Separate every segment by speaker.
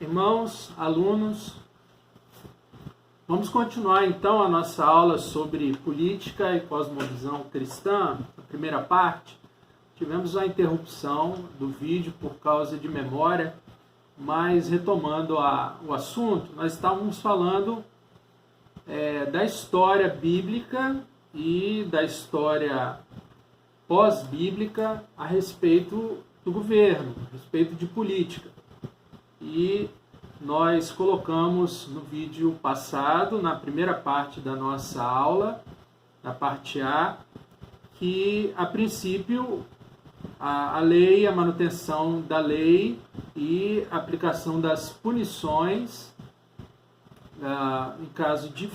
Speaker 1: Irmãos, alunos, vamos continuar então a nossa aula sobre política e cosmovisão cristã. Na primeira parte, tivemos a interrupção do vídeo por causa de memória, mas retomando o assunto, nós estávamos falando da história bíblica e da história pós-bíblica a respeito do governo, a respeito de política. E nós colocamos no vídeo passado, na primeira parte da nossa aula, na parte A, que a princípio a lei, a manutenção da lei e a aplicação das punições em caso de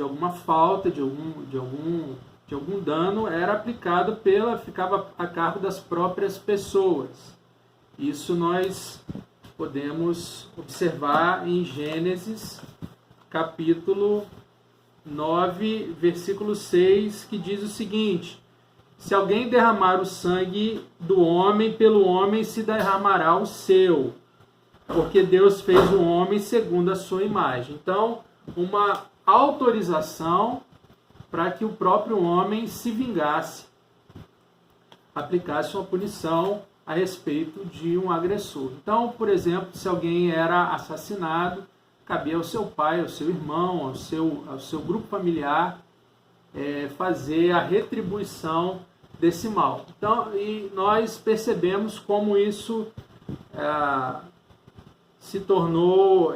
Speaker 1: alguma falta, de algum dano, era aplicado ficava a cargo das próprias pessoas. Isso nós podemos observar em Gênesis, capítulo 9, versículo 6, que diz o seguinte: se alguém derramar o sangue do homem, pelo homem se derramará o seu, porque Deus fez o homem segundo a sua imagem. Então, uma autorização para que o próprio homem se vingasse, aplicasse uma punição a respeito de um agressor. Então, por exemplo, se alguém era assassinado, cabia ao seu pai, ao seu irmão, ao seu grupo familiar fazer a retribuição desse mal. Então, e nós percebemos como isso se tornou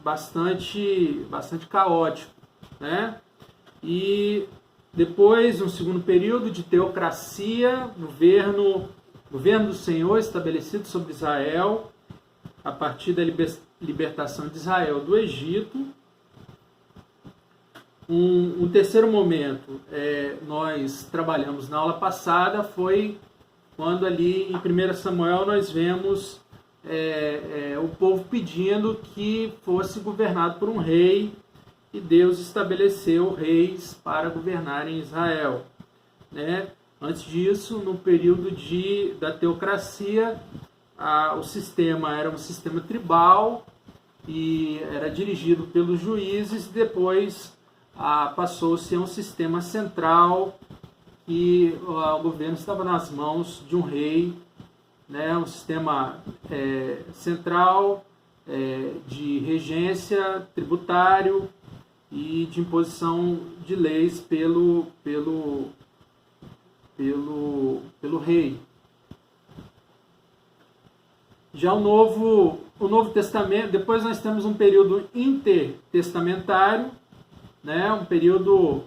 Speaker 1: bastante caótico, né? E depois, um segundo período de teocracia, governo do Senhor estabelecido sobre Israel, a partir da libertação de Israel do Egito. Um terceiro momento, nós trabalhamos na aula passada, foi quando ali em 1 Samuel nós vemos o povo pedindo que fosse governado por um rei, e Deus estabeleceu reis para governar em Israel, né? Antes disso, no período da teocracia, o sistema era um sistema tribal e era dirigido pelos juízes. Depois passou-se a um sistema central e o governo estava nas mãos de um rei, né? Um sistema central de regência tributário e de imposição de leis pelo rei. Já o Novo Testamento, depois nós temos um período intertestamentário, né? Um período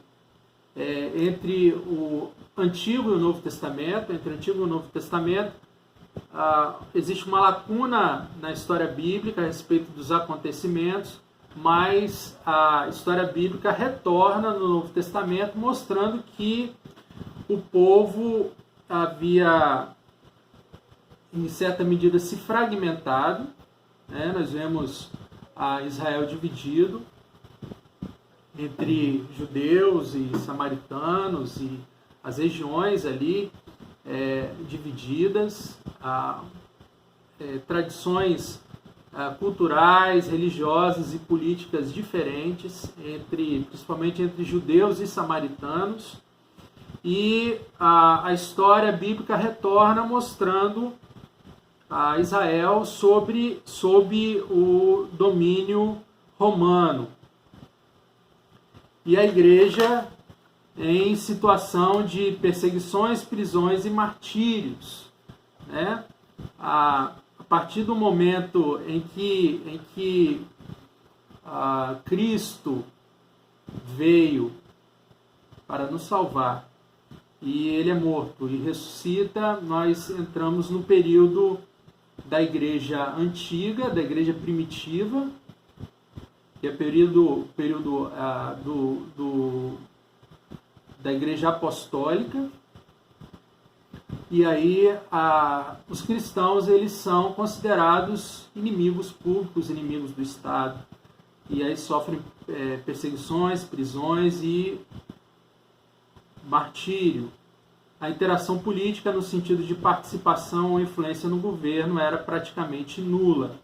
Speaker 1: entre o Antigo e o Novo Testamento. Entre o Antigo e o Novo Testamento existe uma lacuna na história bíblica a respeito dos acontecimentos, mas a história bíblica retorna no Novo Testamento mostrando que o povo havia, em certa medida, se fragmentado, né? Nós vemos Israel dividido entre judeus e samaritanos, e as regiões ali divididas, tradições culturais, religiosas e políticas diferentes, principalmente entre judeus e samaritanos. E a história bíblica retorna mostrando Israel sob o domínio romano. E a igreja em situação de perseguições, prisões e martírios, né? A partir do momento em que Cristo veio para nos salvar, e ele é morto e ressuscita, nós entramos no período da igreja antiga, da igreja primitiva, que é o período da igreja apostólica. E aí os cristãos, eles são considerados inimigos públicos, inimigos do Estado, e aí sofrem perseguições, prisões e martírio. A interação política, no sentido de participação ou influência no governo, era praticamente nula.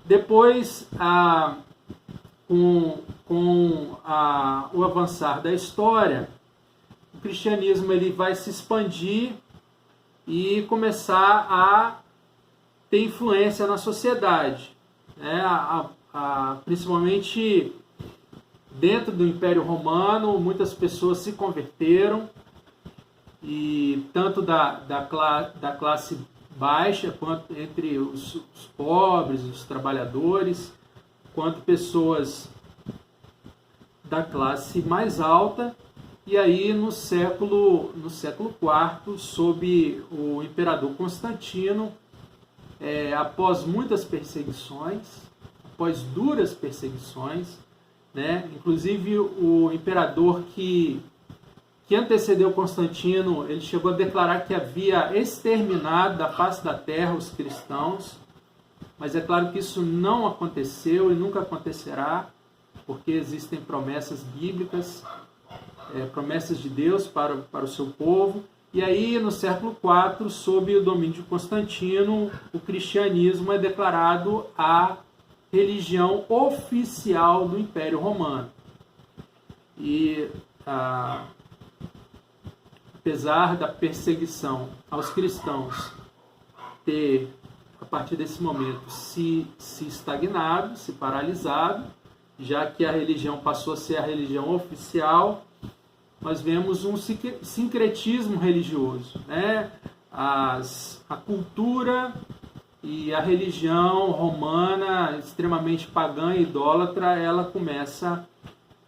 Speaker 1: Depois, com o avançar da história, o cristianismo ele vai se expandir e começar a ter influência na sociedade, né? Principalmente dentro do Império Romano, muitas pessoas se converteram, e tanto da classe baixa, quanto entre os pobres, os trabalhadores, quanto pessoas da classe mais alta. E aí no século IV, sob o imperador Constantino, após muitas perseguições, após duras perseguições, né? Inclusive o imperador que antecedeu Constantino, ele chegou a declarar que havia exterminado da face da terra os cristãos, mas é claro que isso não aconteceu e nunca acontecerá, porque existem promessas bíblicas, promessas de Deus para o seu povo. E aí, no século IV, sob o domínio de Constantino, o cristianismo é declarado a religião oficial do Império Romano. E apesar da perseguição aos cristãos ter, a partir desse momento, se estagnado, se paralisado, já que a religião passou a ser a religião oficial, nós vemos um sincretismo religioso, né? A cultura e a religião romana, extremamente pagã e idólatra, ela começa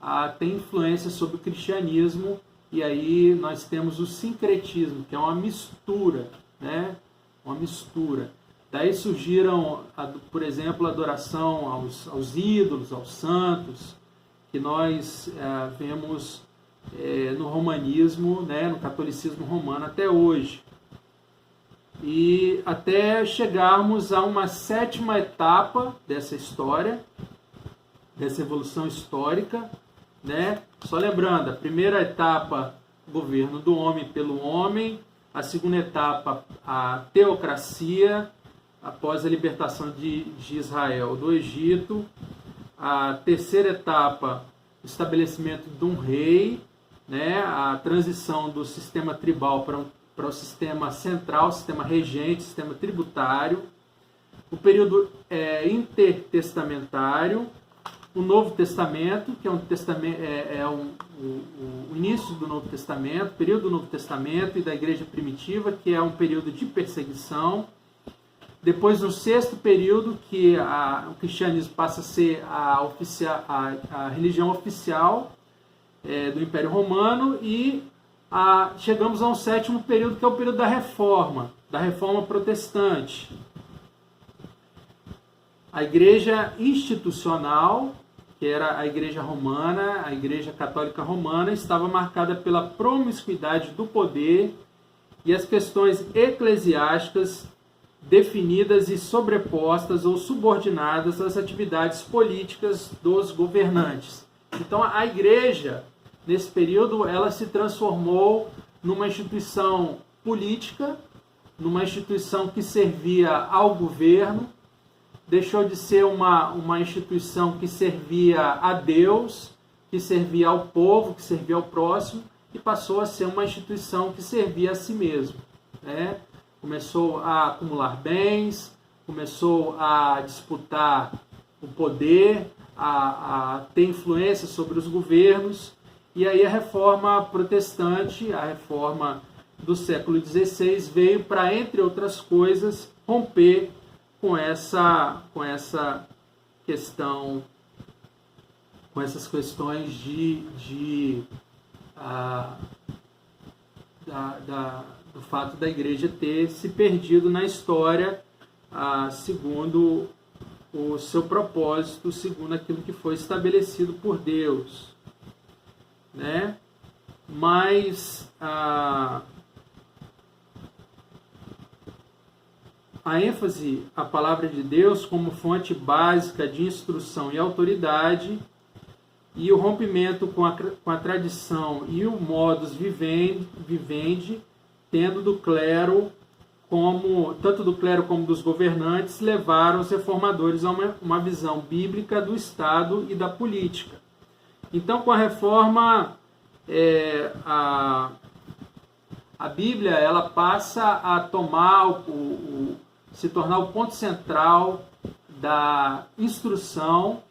Speaker 1: a ter influência sobre o cristianismo, e aí nós temos o sincretismo, que é uma mistura, né? Uma mistura. Daí surgiram, por exemplo, a adoração aos ídolos, aos santos, que nós vemos no romanismo, né? No catolicismo romano até hoje. E até chegarmos a uma sétima etapa dessa história, dessa evolução histórica, né? Só lembrando, a primeira etapa, governo do homem pelo homem; a segunda etapa, a teocracia, após a libertação de Israel do Egito; a terceira etapa, o estabelecimento de um rei, né? A transição do sistema tribal para o sistema central, sistema regente, sistema tributário; o período intertestamentário; o Novo Testamento, que é o início do Novo Testamento, período do Novo Testamento e da Igreja Primitiva, que é um período de perseguição. Depois, no sexto período, que o cristianismo passa a ser a religião oficial do Império Romano, e chegamos a um sétimo período, que é o período da Reforma Protestante. A Igreja institucional, que era a Igreja Romana, a Igreja Católica Romana, estava marcada pela promiscuidade do poder e as questões eclesiásticas definidas e sobrepostas ou subordinadas às atividades políticas dos governantes. Então, a Igreja, nesse período, ela se transformou numa instituição política, numa instituição que servia ao governo, deixou de ser uma instituição que servia a Deus, que servia ao povo, que servia ao próximo, e passou a ser uma instituição que servia a si mesmo, né? Começou a acumular bens, começou a disputar o poder, a ter influência sobre os governos. E aí a reforma protestante, a reforma do século XVI, veio para, entre outras coisas, romper com essa questão, com essas questões do fato da igreja ter se perdido na história, segundo o seu propósito, segundo aquilo que foi estabelecido por Deus, né? Mas a ênfase à palavra de Deus como fonte básica de instrução e autoridade, e o rompimento com a tradição e o modus vivendi, tendo do clero tanto do clero como dos governantes, levaram os reformadores a uma visão bíblica do Estado e da política. Então, com a reforma, a Bíblia ela passa a tomar se tornar o ponto central da instrução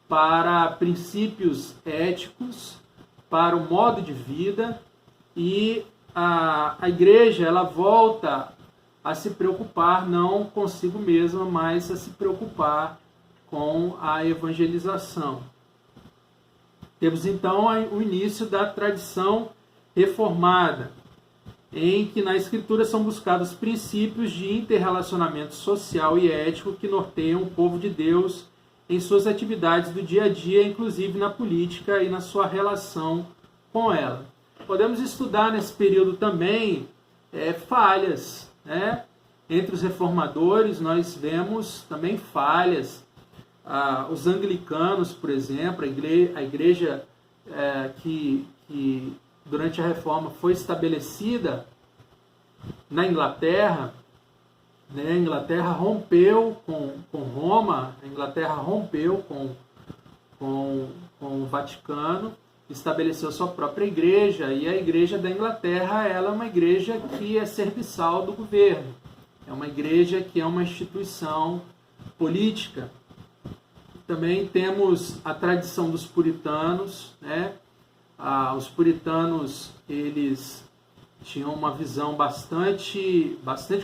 Speaker 1: para princípios éticos, para o modo de vida, e a igreja ela volta a se preocupar não consigo mesma, mas a se preocupar com a evangelização. Temos então o início da tradição reformada, em que na Escritura são buscados princípios de interrelacionamento social e ético que norteiam o povo de Deus em suas atividades do dia a dia, inclusive na política e na sua relação com ela. Podemos estudar nesse período também falhas, né? Entre os reformadores nós vemos também falhas. Os anglicanos, por exemplo, a igreja que durante a reforma foi estabelecida na Inglaterra, né? A Inglaterra rompeu com Roma, a Inglaterra rompeu com o Vaticano, estabeleceu sua própria igreja, e a igreja da Inglaterra ela é uma igreja que é serviçal do governo, é uma igreja que é uma instituição política. Também temos a tradição dos puritanos, né? Os puritanos eles tinham uma visão bastante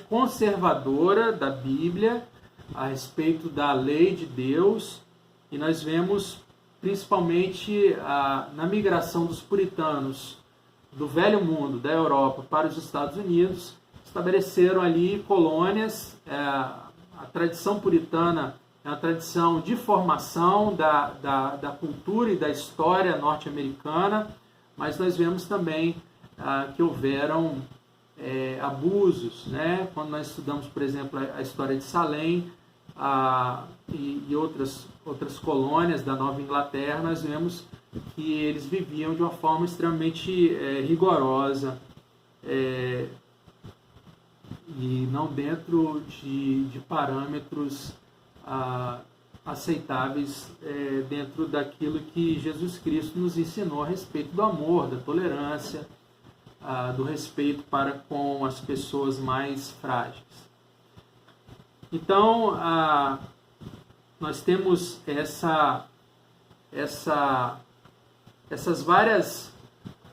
Speaker 1: conservadora da Bíblia a respeito da lei de Deus, e nós vemos principalmente na migração dos puritanos do Velho Mundo, da Europa para os Estados Unidos, estabeleceram ali colônias. A tradição puritana é uma tradição de formação da cultura e da história norte-americana, mas nós vemos também que houveram abusos, né? Quando nós estudamos, por exemplo, a história de Salem e outras colônias da Nova Inglaterra, nós vemos que eles viviam de uma forma extremamente rigorosa e não dentro de parâmetros aceitáveis dentro daquilo que Jesus Cristo nos ensinou a respeito do amor, da tolerância, do respeito para com as pessoas mais frágeis. Então, nós temos essas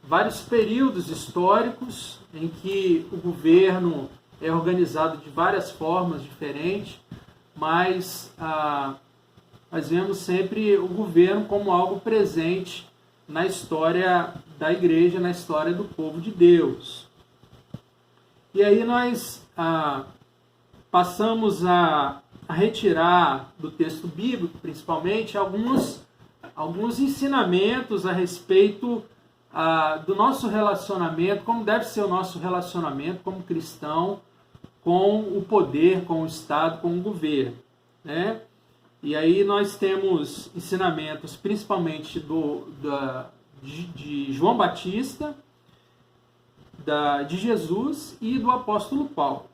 Speaker 1: vários períodos históricos em que o governo é organizado de várias formas diferentes, mas nós vemos sempre o governo como algo presente na história da igreja, na história do povo de Deus. E aí nós passamos a retirar do texto bíblico, principalmente, alguns ensinamentos a respeito do nosso relacionamento, como deve ser o nosso relacionamento como cristão com o poder, com o Estado, com o governo, né? E aí nós temos ensinamentos principalmente de João Batista, de Jesus e do apóstolo Paulo.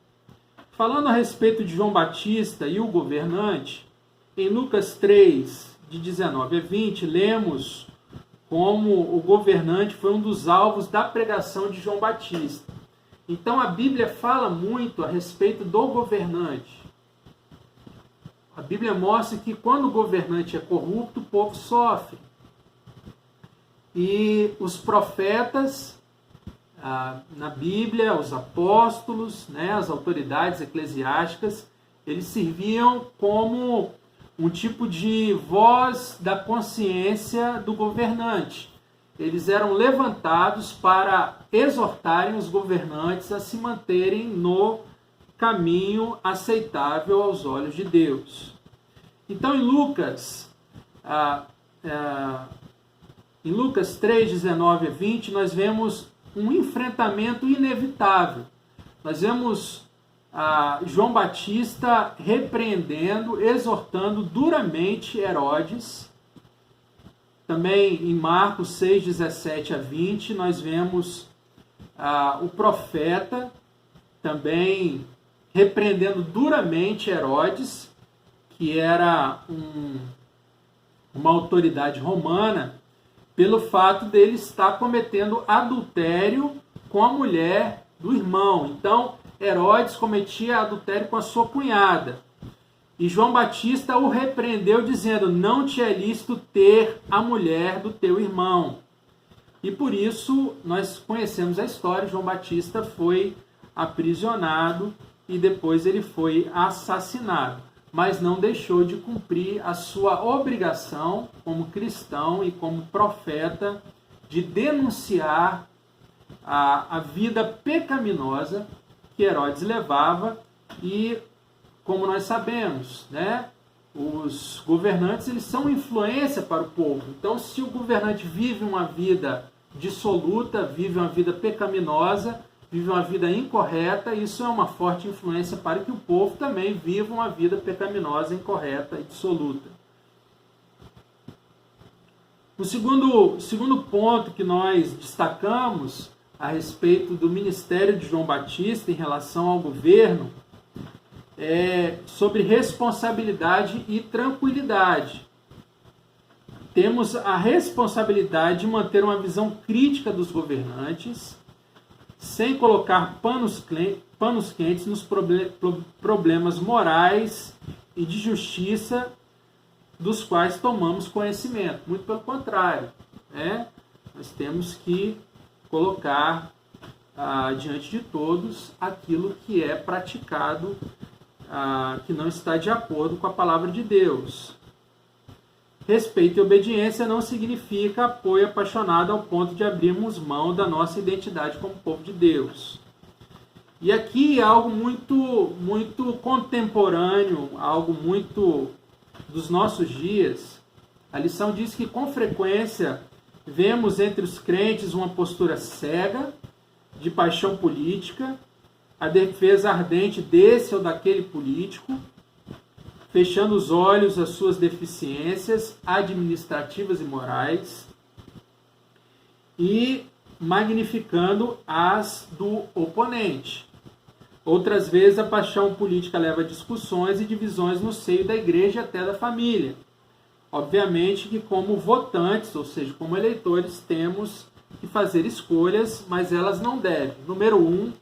Speaker 1: Falando a respeito de João Batista e o governante, em Lucas 3, de 19 a 20, lemos como o governante foi um dos alvos da pregação de João Batista. Então a Bíblia fala muito a respeito do governante. A Bíblia mostra que quando o governante é corrupto, o povo sofre. E os profetas, na Bíblia, os apóstolos, né, as autoridades eclesiásticas, eles serviam como um tipo de voz da consciência do governante. Eles eram levantados para exortarem os governantes a se manterem no caminho aceitável aos olhos de Deus. Então, em Lucas 3, 19 a 20, nós vemos um enfrentamento inevitável. Nós vemos João Batista repreendendo, exortando duramente Herodes. Também em Marcos 6, 17 a 20, nós vemos o profeta também repreendendo duramente Herodes, que era uma autoridade romana, pelo fato dele estar cometendo adultério com a mulher do irmão. Então, Herodes cometia adultério com a sua cunhada. E João Batista o repreendeu, dizendo: não te é lícito ter a mulher do teu irmão. E por isso, nós conhecemos a história. João Batista foi aprisionado e depois ele foi assassinado. Mas não deixou de cumprir a sua obrigação como cristão e como profeta de denunciar a vida pecaminosa que Herodes levava. E, como nós sabemos, né, os governantes, eles são influência para o povo. Então, se o governante vive uma vida dissoluta, vive uma vida pecaminosa, vive uma vida incorreta, isso é uma forte influência para que o povo também viva uma vida pecaminosa, incorreta e dissoluta. O segundo ponto que nós destacamos a respeito do ministério de João Batista em relação ao governo é sobre responsabilidade e tranquilidade. Temos a responsabilidade de manter uma visão crítica dos governantes, sem colocar panos quentes nos problemas morais e de justiça dos quais tomamos conhecimento. Muito pelo contrário, né? Nós temos que colocar diante de todos aquilo que é praticado, que não está de acordo com a palavra de Deus. Respeito e obediência não significa apoio apaixonado ao ponto de abrirmos mão da nossa identidade como povo de Deus. E aqui é algo muito contemporâneo, algo muito dos nossos dias. A lição diz que com frequência vemos entre os crentes uma postura cega, de paixão política, a defesa ardente desse ou daquele político, fechando os olhos às suas deficiências administrativas e morais e magnificando as do oponente. Outras vezes a paixão política leva a discussões e divisões no seio da igreja e até da família. Obviamente que como votantes, ou seja, como eleitores, temos que fazer escolhas, mas elas não devem, número 1,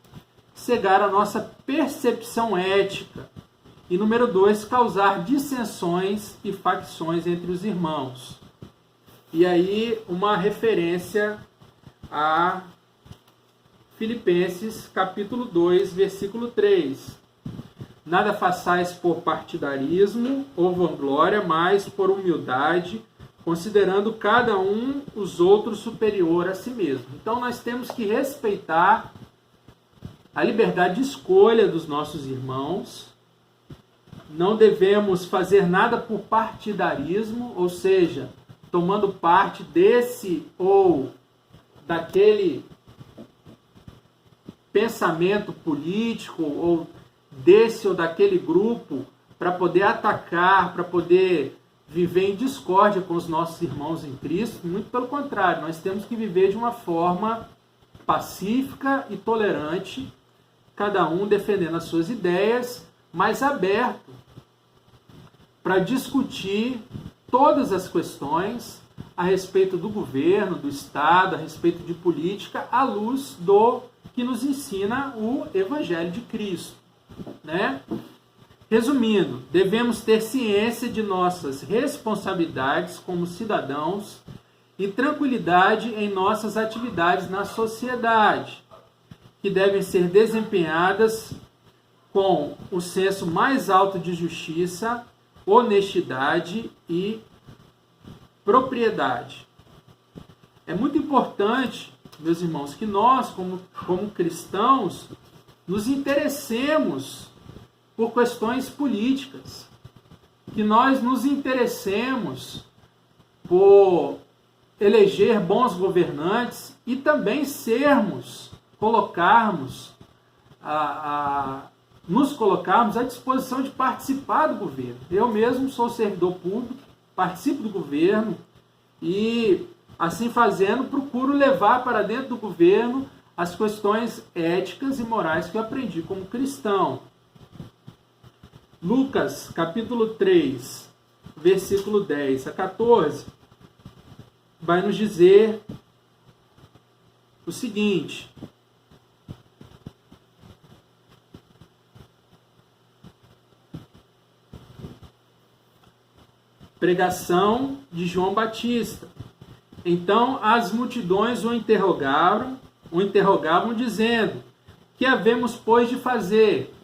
Speaker 1: cegar a nossa percepção ética. E número 2, causar dissensões e facções entre os irmãos. E aí uma referência a Filipenses capítulo 2, versículo 3. Nada façais por partidarismo ou vanglória, mas por humildade, considerando cada um os outros superior a si mesmo. Então nós temos que respeitar a liberdade de escolha dos nossos irmãos. Não devemos fazer nada por partidarismo, ou seja, tomando parte desse ou daquele pensamento político ou desse ou daquele grupo para poder atacar, para poder viver em discórdia com os nossos irmãos em Cristo. Muito pelo contrário, nós temos que viver de uma forma pacífica e tolerante, cada um defendendo as suas ideias, mas aberto para discutir todas as questões a respeito do governo, do Estado, a respeito de política, à luz do que nos ensina o Evangelho de Cristo, né? Resumindo, devemos ter ciência de nossas responsabilidades como cidadãos e tranquilidade em nossas atividades na sociedade, que devem ser desempenhadas com o senso mais alto de justiça, honestidade e propriedade. É muito importante, meus irmãos, que nós, como cristãos, nos interessemos por questões políticas, que nós nos interessemos por eleger bons governantes e também nos colocarmos à disposição de participar do governo. Eu mesmo sou servidor público, participo do governo e, assim fazendo, procuro levar para dentro do governo as questões éticas e morais que eu aprendi como cristão. Lucas, capítulo 3, versículo 10 a 14, vai nos dizer o seguinte: pregação de João Batista. Então as multidões o interrogavam dizendo: que havemos, pois, de fazer?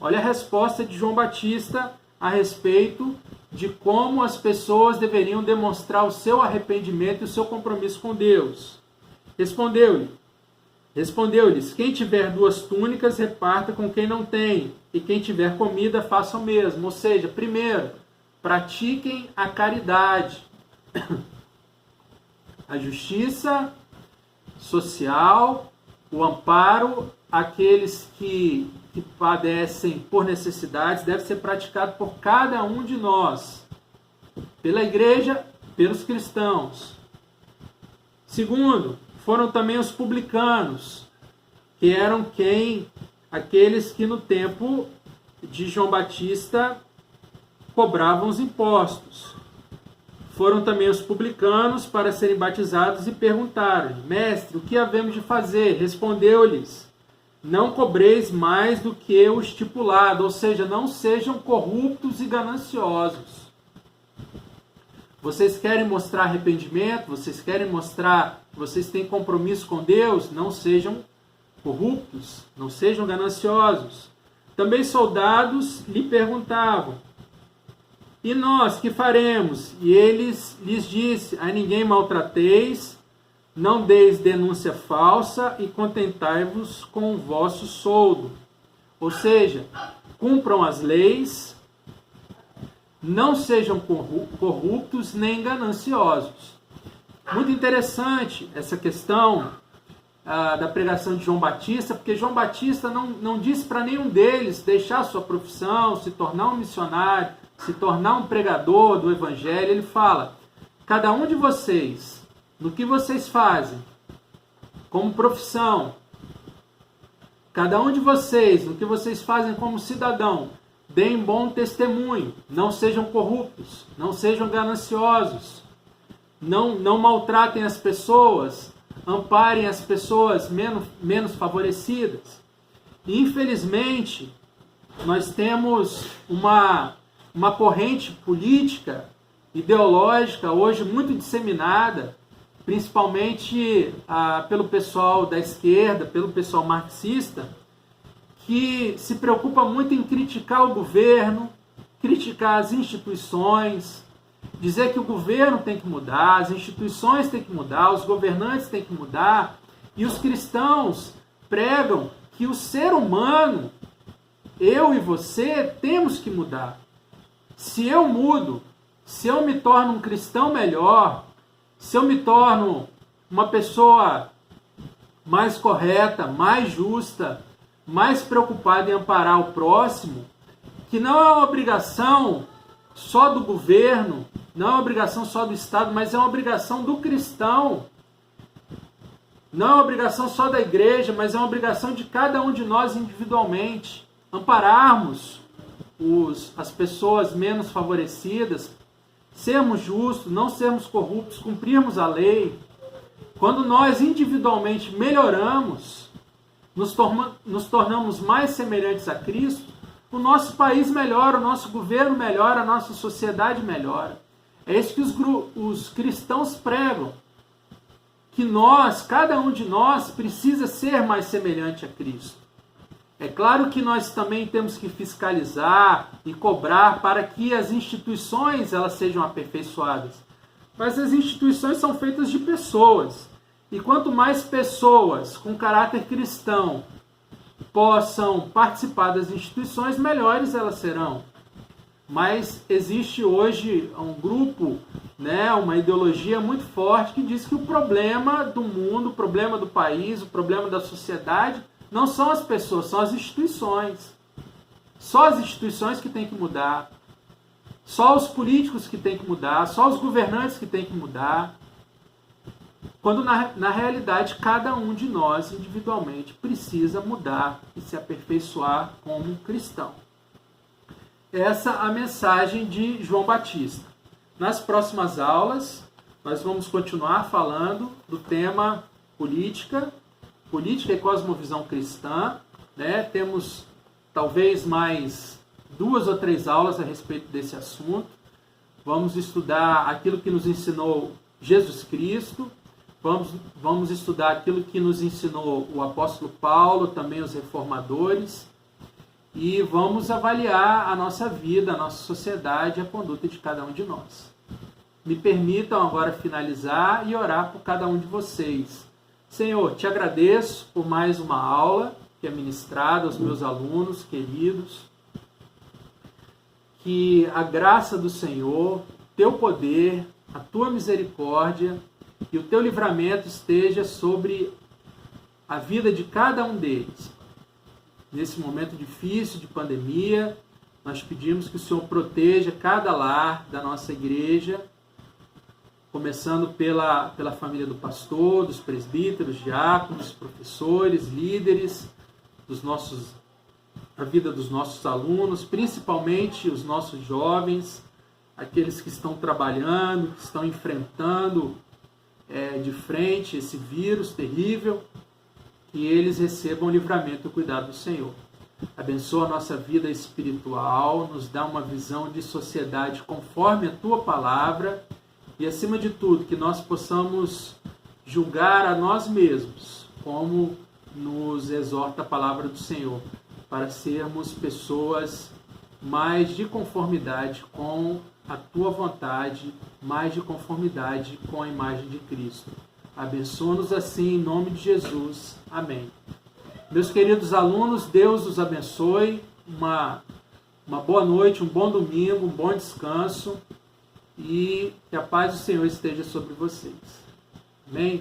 Speaker 1: Olha a resposta de João Batista a respeito de como as pessoas deveriam demonstrar o seu arrependimento e o seu compromisso com Deus. Respondeu-lhes: quem tiver 2 túnicas, reparta com quem não tem, e quem tiver comida, faça o mesmo. Ou seja, primeiro, pratiquem a caridade, a justiça social, o amparo àqueles que padecem por necessidades, deve ser praticado por cada um de nós, pela igreja, pelos cristãos. Segundo, foram também os publicanos, que eram aqueles que no tempo de João Batista cobravam os impostos. Foram também os publicanos para serem batizados e perguntaram: mestre, o que havemos de fazer? Respondeu-lhes: não cobreis mais do que o estipulado, ou seja, não sejam corruptos e gananciosos. Vocês querem mostrar arrependimento? Vocês querem mostrar que vocês têm compromisso com Deus? Não sejam corruptos, não sejam gananciosos. Também soldados lhe perguntavam: e nós, que faremos? E eles lhes disse: a ninguém maltrateis, não deis denúncia falsa e contentai-vos com o vosso soldo. Ou seja, cumpram as leis, não sejam corruptos nem gananciosos. Muito interessante essa questão da pregação de João Batista, porque João Batista não disse para nenhum deles deixar a sua profissão, se tornar um missionário, se tornar um pregador do Evangelho. Ele fala: cada um de vocês, no que vocês fazem como profissão, cada um de vocês, no que vocês fazem como cidadão, deem bom testemunho, não sejam corruptos, não sejam gananciosos, não maltratem as pessoas, amparem as pessoas menos favorecidas. E, infelizmente, nós temos uma corrente política, ideológica, hoje muito disseminada, principalmente pelo pessoal da esquerda, pelo pessoal marxista, que se preocupa muito em criticar o governo, criticar as instituições, dizer que o governo tem que mudar, as instituições têm que mudar, os governantes têm que mudar, e os cristãos pregam que o ser humano, eu e você, temos que mudar. Se eu mudo, se eu me torno um cristão melhor, se eu me torno uma pessoa mais correta, mais justa, mais preocupada em amparar o próximo, que não é uma obrigação só do governo, não é uma obrigação só do Estado, mas é uma obrigação do cristão. Não é uma obrigação só da igreja, mas é uma obrigação de cada um de nós individualmente. Ampararmos as pessoas menos favorecidas, sermos justos, não sermos corruptos, cumprirmos a lei. Quando nós individualmente melhoramos, nos tornamos mais semelhantes a Cristo, o nosso país melhora, o nosso governo melhora, a nossa sociedade melhora. É isso que os cristãos pregam, que cada um de nós, precisa ser mais semelhante a Cristo. É claro que nós também temos que fiscalizar e cobrar para que as instituições elas sejam aperfeiçoadas. Mas as instituições são feitas de pessoas. E quanto mais pessoas com caráter cristão possam participar das instituições, melhores elas serão. Mas existe hoje um grupo, uma ideologia muito forte que diz que o problema do mundo, o problema do país, o problema da sociedade não são as pessoas, são as instituições. Só as instituições que têm que mudar. Só os políticos que têm que mudar. Só os governantes que têm que mudar. Quando, na realidade, cada um de nós, individualmente, precisa mudar e se aperfeiçoar como cristão. essa a mensagem de João Batista. Nas próximas aulas, nós vamos continuar falando do tema política e cosmovisão cristã, né? Temos talvez mais 2 ou 3 aulas a respeito desse assunto. Vamos estudar aquilo que nos ensinou Jesus Cristo, vamos estudar aquilo que nos ensinou o apóstolo Paulo, também os reformadores, e vamos avaliar a nossa vida, a nossa sociedade, a conduta de cada um de nós. Me permitam agora finalizar e orar por cada um de vocês. Senhor, te agradeço por mais uma aula que é ministrada aos meus alunos queridos. Que a graça do Senhor, teu poder, a tua misericórdia e o teu livramento esteja sobre a vida de cada um deles. Nesse momento difícil de pandemia, nós pedimos que o Senhor proteja cada lar da nossa igreja, começando pela família do pastor, dos presbíteros, diáconos, professores, líderes, a vida dos nossos alunos, principalmente os nossos jovens, aqueles que estão trabalhando, que estão enfrentando de frente esse vírus terrível, que eles recebam o livramento e o cuidado do Senhor. Abençoa a nossa vida espiritual, nos dá uma visão de sociedade conforme a tua palavra e, acima de tudo, que nós possamos julgar a nós mesmos, como nos exorta a palavra do Senhor, para sermos pessoas mais de conformidade com a tua vontade, mais de conformidade com a imagem de Cristo. Abençoa-nos assim, em nome de Jesus. Amém. Meus queridos alunos, Deus os abençoe. Uma boa noite, um bom domingo, um bom descanso e que a paz do Senhor esteja sobre vocês. Amém?